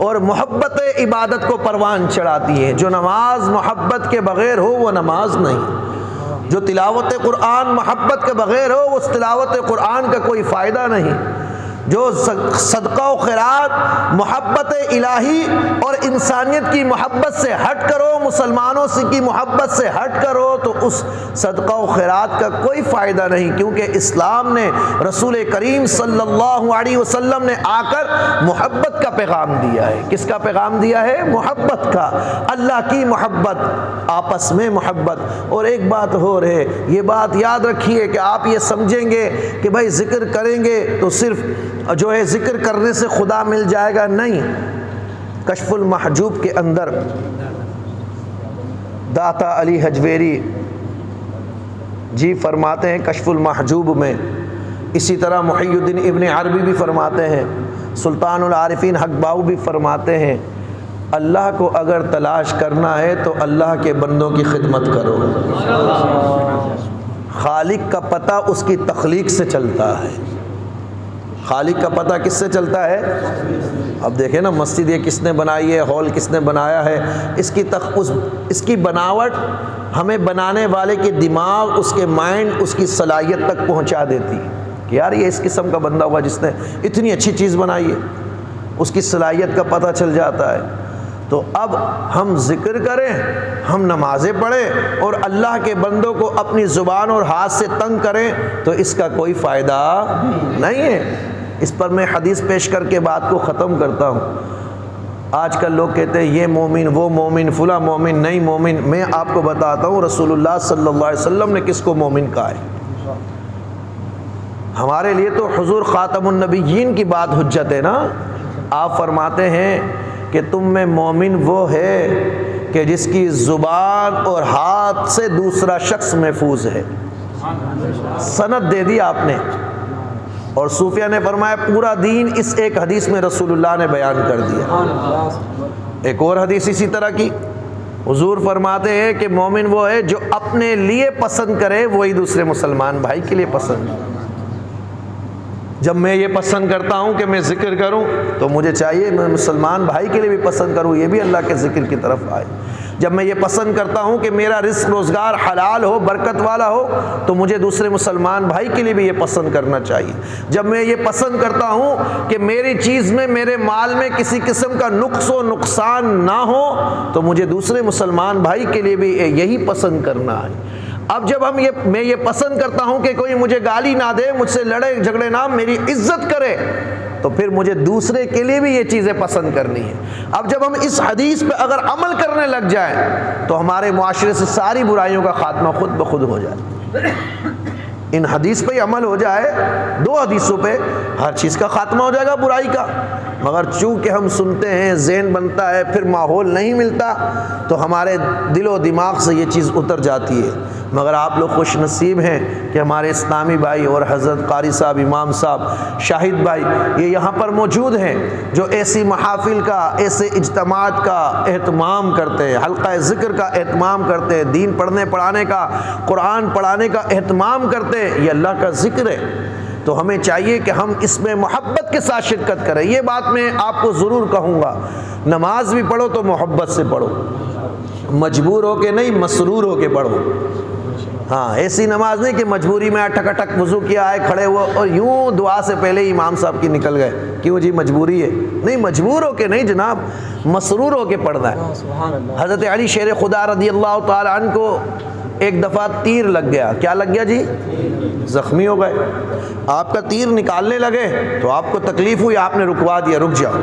اور محبت عبادت کو پروان چڑھاتی ہیں۔ جو نماز محبت کے بغیر ہو وہ نماز نہیں، جو تلاوت قرآن محبت کے بغیر ہو اس تلاوت قرآن کا کوئی فائدہ نہیں، جو صدقہ و خیرات محبت الہی اور انسانیت کی محبت سے ہٹ کرو، مسلمانوں سے کی محبت سے ہٹ کرو، تو اس صدقہ و خیرات کا کوئی فائدہ نہیں، کیونکہ اسلام نے، رسول کریم صلی اللہ علیہ وسلم نے آ کر محبت کا پیغام دیا ہے۔ کس کا پیغام دیا ہے؟ محبت کا، اللہ کی محبت، آپس میں محبت۔ اور ایک بات اور ہے، یہ بات یاد رکھیے کہ آپ یہ سمجھیں گے کہ بھائی ذکر کریں گے تو صرف جو ہے ذکر کرنے سے خدا مل جائے گا، نہیں۔ کشف المحجوب کے اندر داتا علی حجویری جی فرماتے ہیں، کشف المحجوب میں، اسی طرح محی الدین ابن عربی بھی فرماتے ہیں، سلطان العارفین حق باؤ بھی فرماتے ہیں، اللہ کو اگر تلاش کرنا ہے تو اللہ کے بندوں کی خدمت کرو۔ خالق کا پتہ اس کی تخلیق سے چلتا ہے۔ خالق کا پتہ کس سے چلتا ہے؟ اب دیکھیں نا، مسجد یہ کس نے بنائی ہے، ہال کس نے بنایا ہے، اس کی بناوٹ ہمیں بنانے والے کے دماغ، اس کے مائنڈ، اس کی صلاحیت تک پہنچا دیتی ہے کہ یار یہ اس قسم کا بندہ ہوگا جس نے اتنی اچھی چیز بنائی ہے، اس کی صلاحیت کا پتہ چل جاتا ہے۔ تو اب ہم ذکر کریں، ہم نمازیں پڑھیں اور اللہ کے بندوں کو اپنی زبان اور ہاتھ سے تنگ کریں تو اس کا کوئی فائدہ نہیں ہے۔ اس پر میں حدیث پیش کر کے بات کو ختم کرتا ہوں۔ آج کل لوگ کہتے ہیں یہ مومن، وہ مومن، فلاں مومن، نہیں مومن۔ میں آپ کو بتاتا ہوں رسول اللہ صلی اللہ علیہ وسلم نے کس کو مومن کہا ہے۔ ہمارے لیے تو حضور خاتم النبیین کی بات حجت ہے نا۔ آپ فرماتے ہیں کہ تم میں مومن وہ ہے کہ جس کی زبان اور ہاتھ سے دوسرا شخص محفوظ ہے۔ سند دے دی آپ نے، اور صوفیہ نے فرمایا پورا دین اس ایک حدیث میں رسول اللہ نے بیان کر دیا۔ ایک اور حدیث اسی طرح کی، حضور فرماتے ہیں کہ مومن وہ ہے جو اپنے لیے پسند کرے وہی دوسرے مسلمان بھائی کے لیے پسند۔ جب میں یہ پسند کرتا ہوں کہ میں ذکر کروں تو مجھے چاہیے میں مسلمان بھائی کے لیے بھی پسند کروں، یہ بھی اللہ کے ذکر کی طرف آئے۔ جب میں یہ پسند کرتا ہوں کہ میرا رزق روزگار حلال ہو، برکت والا ہو، تو مجھے دوسرے مسلمان بھائی کے لیے بھی یہ پسند کرنا چاہیے۔ جب میں یہ پسند کرتا ہوں کہ میری چیز میں، میرے مال میں کسی قسم کا نقص و نقصان نہ ہو، تو مجھے دوسرے مسلمان بھائی کے لیے بھی یہی پسند کرنا ہے۔ اب جب میں یہ پسند کرتا ہوں کہ کوئی مجھے گالی نہ دے، مجھ سے لڑے جھگڑے نہ، میری عزت کرے، تو پھر مجھے دوسرے کے لیے بھی یہ چیزیں پسند کرنی ہے۔ اب جب ہم اس حدیث پہ اگر عمل کرنے لگ جائیں تو ہمارے معاشرے سے ساری برائیوں کا خاتمہ خود بخود ہو جائے۔ ان حدیث پہ عمل ہو جائے، دو حدیثوں پہ، ہر چیز کا خاتمہ ہو جائے گا برائی کا۔ مگر چونکہ ہم سنتے ہیں، ذہن بنتا ہے، پھر ماحول نہیں ملتا، تو ہمارے دل و دماغ سے یہ چیز اتر جاتی ہے۔ مگر آپ لوگ خوش نصیب ہیں کہ ہمارے اسلامی بھائی اور حضرت قاری صاحب، امام صاحب، شاہد بھائی یہ یہاں پر موجود ہیں، جو ایسی محافل کا، ایسے اجتماعات کا اہتمام کرتے ہیں، حلقہ ذکر کا اہتمام کرتے ہیں، دین پڑھنے پڑھانے کا، قرآن پڑھانے کا اہتمام کرتے ہیں۔ یہ اللہ کا ذکر ہے، تو ہمیں چاہیے کہ ہم اس میں محبت کے ساتھ شرکت کریں۔ یہ بات میں آپ کو ضرور کہوں گا، نماز بھی پڑھو تو محبت سے پڑھو، مجبور ہو کے نہیں، مسرور ہو کے پڑھو۔ ہاں، ایسی نماز نہیں کہ مجبوری میں ٹھک ٹھک وضو کیا ہے، کھڑے ہوئے اور یوں دعا سے پہلے ہی امام صاحب کی نکل گئے، کیوں جی مجبوری ہے؟ نہیں، مجبور ہو کے نہیں جناب، مسرور ہو کے پڑھنا ہے۔ حضرت علی شیر خدا رضی اللہ تعالی عنہ کو ایک دفعہ تیر لگ گیا۔ کیا لگ گیا جی؟ زخمی ہو گئے۔ آپ کا تیر نکالنے لگے تو آپ کو تکلیف ہوئی، آپ نے رکوا دیا، رک جاؤ۔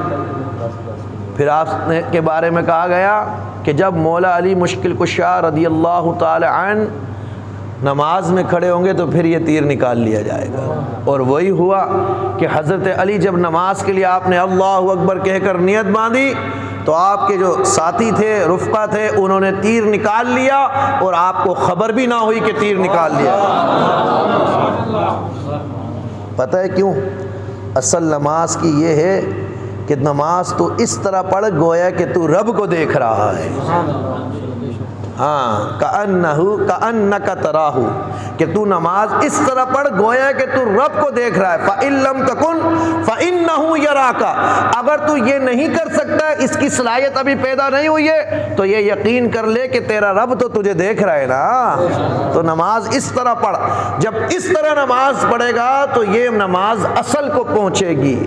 پھر آپ کے بارے میں کہا گیا کہ جب مولا علی مشکل کشا رضی اللہ تعالی عنہ نماز میں کھڑے ہوں گے تو پھر یہ تیر نکال لیا جائے گا۔ اور وہی ہوا کہ حضرت علی جب نماز کے لیے آپ نے اللہ اکبر کہہ کر نیت باندھی تو آپ کے جو ساتھی تھے، رفقا تھے، انہوں نے تیر نکال لیا اور آپ کو خبر بھی نہ ہوئی کہ تیر نکال لیا۔ پتہ ہے کیوں؟ اصل نماز کی یہ ہے کہ نماز تو اس طرح پڑھ گویا کہ تو رب کو دیکھ رہا ہے۔ ہاں، کأنک تراہ، کہ تو نماز اس طرح پڑھ گویا کہ تو رب کو دیکھ رہا ہے۔ فإن لم تکن فإنہ یراک، اگر تو یہ نہیں کر سکتا، اس کی صلاحیت ابھی پیدا نہیں ہوئی ہے، تو یہ یقین کر لے کہ تیرا رب تو تجھے دیکھ رہا ہے نا۔ تو نماز اس طرح پڑھ، جب اس طرح نماز پڑھے گا تو یہ نماز اصل کو پہنچے گی،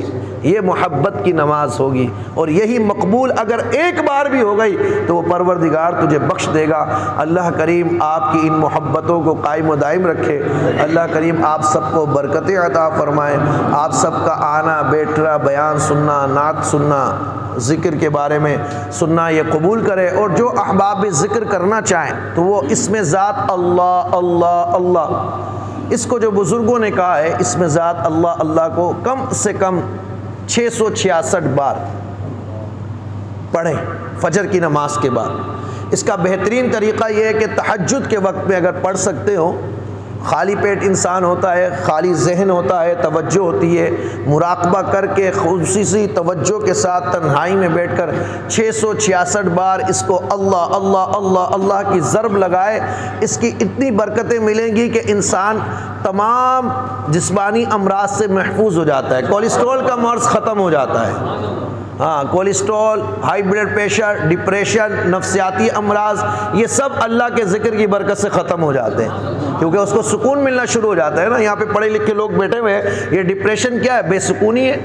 یہ محبت کی نماز ہوگی، اور یہی مقبول اگر ایک بار بھی ہو گئی تو وہ پروردگار تجھے بخش دے گا۔ اللہ کریم آپ کی ان محبتوں کو قائم و دائم رکھے۔ اللہ کریم آپ سب کو برکتیں عطا فرمائے۔ آپ سب کا آنا، بیٹھنا، بیان سننا، نعت سننا، ذکر کے بارے میں سننا یہ قبول کرے، اور جو احباب ذکر کرنا چاہیں تو وہ اس میں ذات اللہ اللہ اللہ، اس کو جو بزرگوں نے کہا ہے، اس میں ذات اللہ اللہ کو کم سے کم 666 بار پڑھیں فجر کی نماز کے بعد۔ اس کا بہترین طریقہ یہ ہے کہ تہجد کے وقت میں اگر پڑھ سکتے ہو، خالی پیٹ انسان ہوتا ہے، خالی ذہن ہوتا ہے، توجہ ہوتی ہے، مراقبہ کر کے خصوصی توجہ کے ساتھ تنہائی میں بیٹھ کر 666 بار اس کو اللہ اللہ اللہ اللہ کی ضرب لگائے، اس کی اتنی برکتیں ملیں گی کہ انسان تمام جسمانی امراض سے محفوظ ہو جاتا ہے۔ کولیسٹرول کا مرض ختم ہو جاتا ہے، ہاں، cholesterol, high blood pressure, depression, نفسیاتی امراض، یہ سب اللہ کے ذکر کی برکت سے ختم ہو جاتے ہیں، کیونکہ اس کو سکون ملنا شروع ہو جاتا ہے نا۔ یہاں پہ پڑھے لکھے لوگ بیٹھے ہوئے ہیں، یہ ڈپریشن کیا ہے؟ بے سکونی ہے۔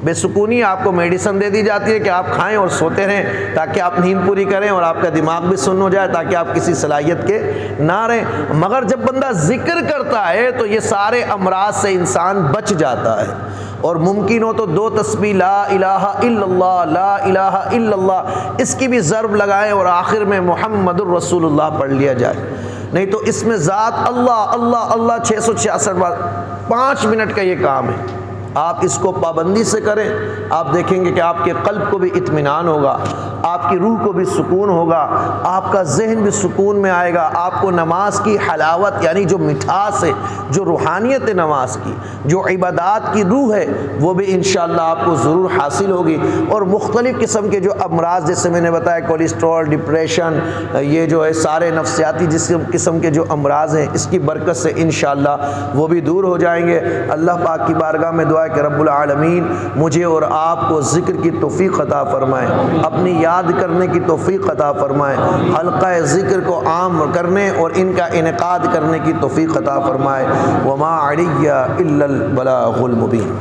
بے سکونی، آپ کو میڈیسن دے دی جاتی ہے کہ آپ کھائیں اور سوتے رہیں تاکہ آپ نیند پوری کریں اور آپ کا دماغ بھی سن ہو جائے، تاکہ آپ کسی صلاحیت کے نہ رہیں۔ مگر جب بندہ ذکر کرتا ہے تو یہ سارے امراض سے انسان بچ جاتا ہے، اور ممکن ہو تو 2 تسبیح لا الہ الا اللہ، لا الہ الا اللہ، اس کی بھی ضرب لگائیں اور آخر میں محمد الرسول اللہ پڑھ لیا جائے۔ نہیں تو اس میں ذات اللہ اللہ اللہ 666 بار، 5 منٹ کا یہ کام ہے۔ آپ اس کو پابندی سے کریں، آپ دیکھیں گے کہ آپ کے قلب کو بھی اطمینان ہوگا، آپ کی روح کو بھی سکون ہوگا، آپ کا ذہن بھی سکون میں آئے گا، آپ کو نماز کی حلاوت یعنی جو مٹھاس ہے، جو روحانیت ہے نماز کی، جو عبادات کی روح ہے، وہ بھی انشاءاللہ آپ کو ضرور حاصل ہوگی۔ اور مختلف قسم کے جو امراض جیسے میں نے بتایا، کولیسٹرول، ڈپریشن، یہ جو ہے سارے نفسیاتی جس قسم کے جو امراض ہیں، اس کی برکت سے انشاءاللہ وہ بھی دور ہو جائیں گے۔ اللہ پاک کی بارگاہ میں دعا دعا ہے کہ رب العالمین مجھے اور آپ کو ذکر کی توفیق عطا فرمائے، اپنی یاد کرنے کی توفیق عطا فرمائے، حلقہ ذکر کو عام کرنے اور ان کا انعقاد کرنے کی توفیق عطا فرمائے۔ وما علی الا البلاغ المبین۔